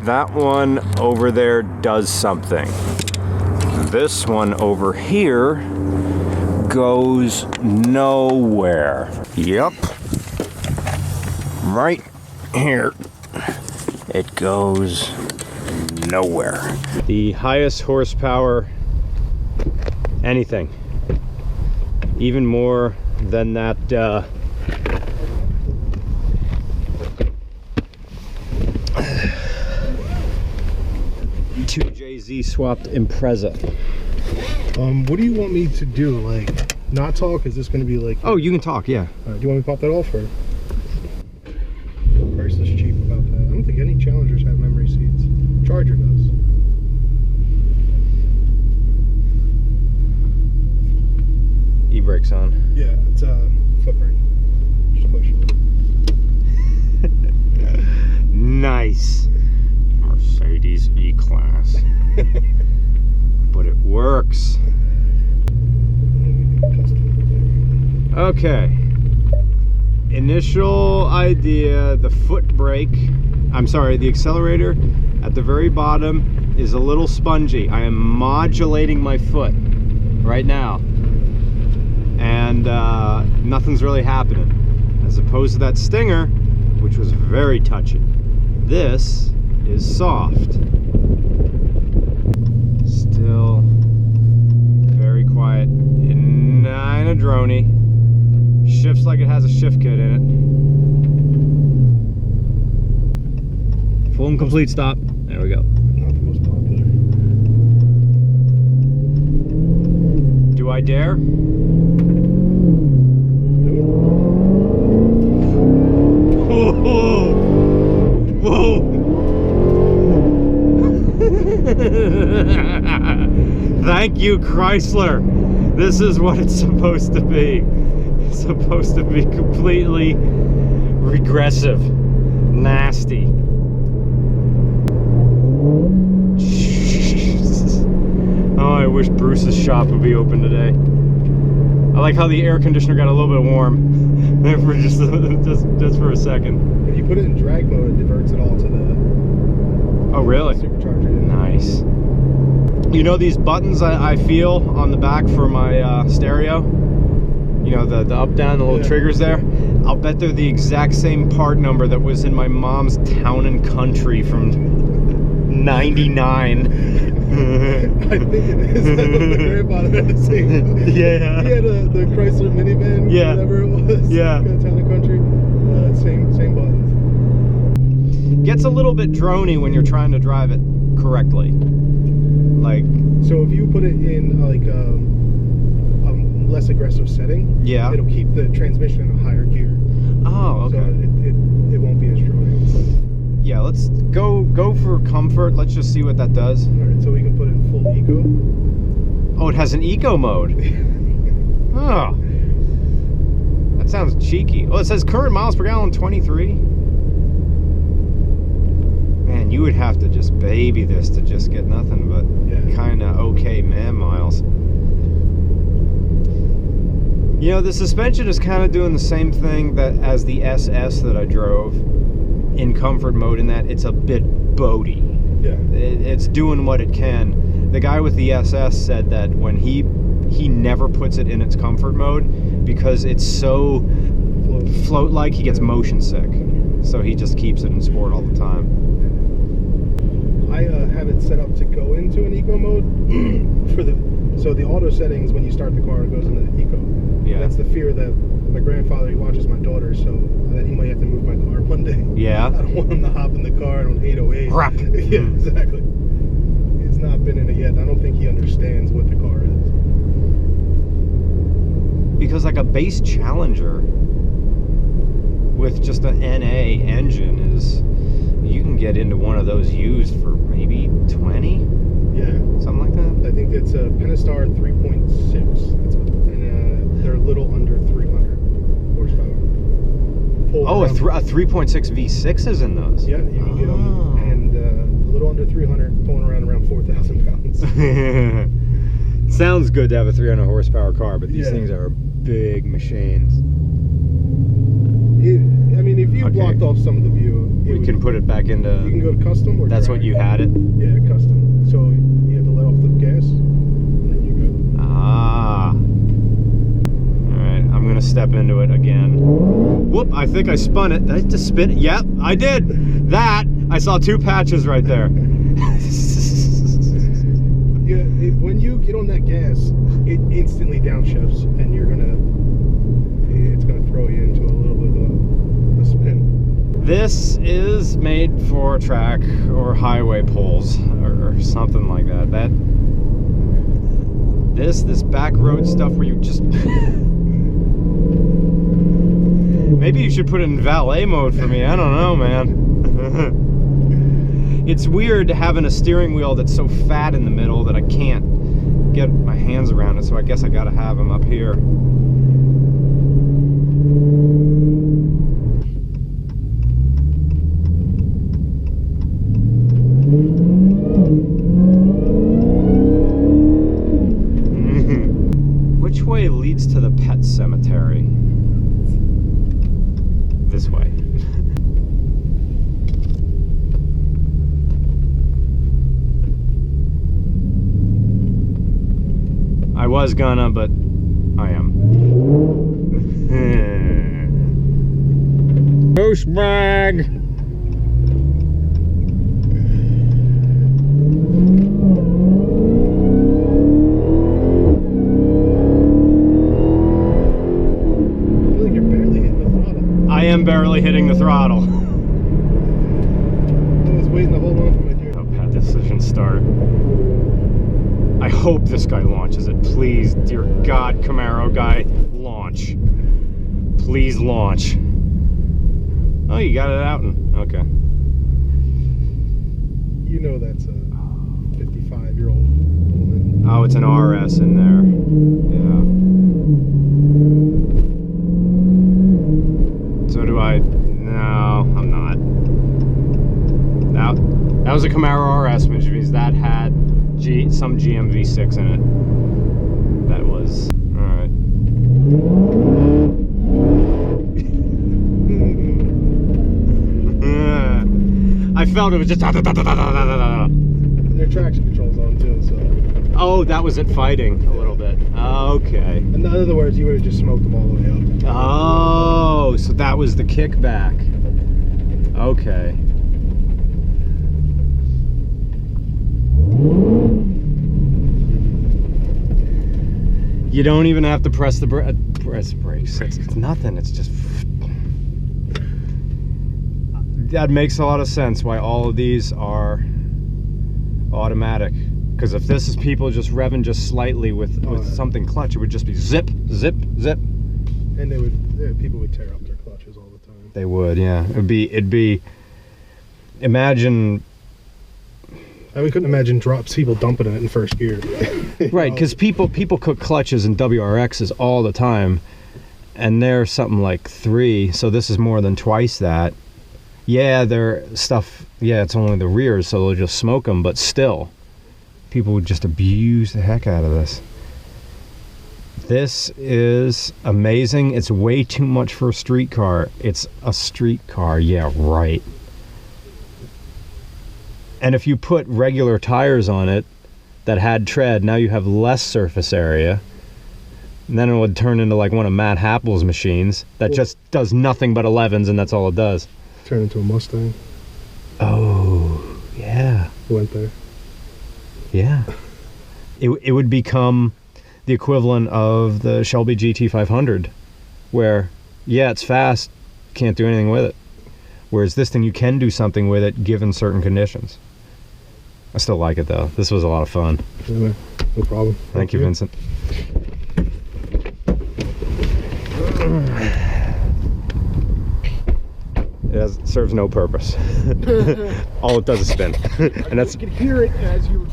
That one over there does something. This one over here goes nowhere. Yep. Right here. It goes nowhere. The highest horsepower anything. Even more than that 2JZ swapped Impreza. What do you want me to do? Like, not talk? Is this going to be like... Oh, you can talk, yeah. Do you want me to pop that off, or... The price is cheap about that. I don't think any Challengers have memory seats. Charger does. E-brake's on. Yeah, it's a foot brake. Just push. Nice. Mercedes E-Class. But it works. Okay. Initial idea, the foot brake, I'm sorry, the accelerator at the very bottom is a little spongy. I am modulating my foot right now. And nothing's really happening. As opposed to that Stinger, which was very touchy. This is soft. Still very quiet, kinda droney. Shifts like it has a shift kit in it. Full and complete stop. There we go. Not the most popular. Do I dare? Whoa! Whoa! Thank you, Chrysler. This is what it's supposed to be. It's supposed to be completely regressive, nasty. Oh, I wish Bruce's shop would be open today. I like how the air conditioner got a little bit warm there for just for a second. If you put it in drag mode, it diverts it all to the... Oh, really? Supercharger. Yeah. Nice. You know these buttons I feel on the back for my stereo? You know, the up, down, the little triggers there? I'll bet they're the exact same part number that was in my mom's Town and Country from 99. I think it is. My grandfather had the same. Yeah. He had the Chrysler minivan, whatever it was. Yeah. Town and Country. Same buttons. Gets a little bit droney when you're trying to drive it correctly. Like, so if you put it in like a less aggressive setting, yeah, it'll keep the transmission in a higher gear. Oh, okay. So it won't be as droney. Yeah, let's go for comfort. Let's just see what that does. All right, so we can put it in full eco. Oh, it has an eco mode. Oh, that sounds cheeky. Oh, it says current miles per gallon 23. Man, you would have to just baby this to just get nothing but kind of okay man miles. You know, the suspension is kind of doing the same thing as the SS that I drove in comfort mode, in that it's a bit boaty. Yeah. It's doing what it can. The guy with the SS said that when he never puts it in its comfort mode because it's so float-like, he gets motion sick. So he just keeps it in sport all the time. I have it set up to go into an eco mode so the auto settings, when you start the car, it goes into eco. Yeah. That's the fear that my grandfather, he watches my daughter, so that he might have to move my car one day. Yeah. I don't want him to hop in the car on 808. Crap. Yeah, exactly. He's not been in it yet. I don't think he understands what the car is. Because like a base Challenger with just an NA engine is, you can get into one of those used for maybe 20? Yeah. Something like that? I think it's a Pentastar 3.6. And they're a little under 300 horsepower. Oh, a 3.6 V6 is in those? Yeah, you can get them. And a little under 300, pulling around 4,000 pounds. Sounds good to have a 300 horsepower car, but these things are big machines. I mean, if you blocked off some of the view, we can put it back into... You can go to custom or That's drag. what you had it? Yeah, custom. So you have to let off the gas, and then you go. Ah. Alright, I'm gonna step into it again. Whoop, I think I spun it. Did I just spin it? Yep, I did! That! I saw 2 patches right there. Yeah, when you get on that gas, it instantly downshifts, and it's gonna throw you into a little bit of a spin. This is made for track or highway pulls or something like that. This back road stuff where you just... Maybe you should put it in valet mode for me. I don't know, man. It's weird having a steering wheel that's so fat in the middle that I can't get my hands around it, so I guess I gotta have them up here. Which way leads to the pet cemetery? This way. I was gonna, but I am. Douchebag! I feel like you're barely hitting the throttle. I am barely hitting the throttle. I was waiting to hold on for my dear. Oh, Pat, decision start. I hope this guy launches it. Please, dear God, Camaro guy, launch. Please launch. Oh, you got it out and okay. You know that's a 55-year-old woman. Oh, it's an RS in there. Yeah. So do I? No, I'm not. That was a Camaro RS, which means that had some GMV6 in it. That was alright. I felt it was just. And your traction control's on too, so. Oh, that was it fighting a little bit. Okay. In other words, you would have just smoked them all the way up. Oh, so that was the kickback. Okay. You don't even have to press the brakes. It's nothing. It's just... That makes a lot of sense why all of these are automatic. Because if this is people just revving just slightly with something clutch, it would just be zip, zip, zip. And people would tear up their clutches all the time. They would, yeah. It'd be. Imagine. We couldn't imagine people dumping it in first gear. Right, because people cook clutches in WRXs all the time, and they're something like 3, so this is more than twice that. Yeah, they're stuff. Yeah, it's only the rears, so they'll just smoke them. But still, people would just abuse the heck out of this. This is amazing. It's way too much for a street car. It's a street car. Yeah, right. And if you put regular tires on it that had tread, now you have less surface area. And then it would turn into like one of Matt Happel's machines that just does nothing but 11s, and that's all it does. Turn into a Mustang. Oh, yeah. Went there. Yeah. It would become the equivalent of the Shelby GT500, where, yeah, it's fast, can't do anything with it. Whereas this thing, you can do something with it given certain conditions. I still like it though. This was a lot of fun. Yeah, no problem. Thank you, Vincent. It serves no purpose. All it does is spin. And that's. You can hear it as you were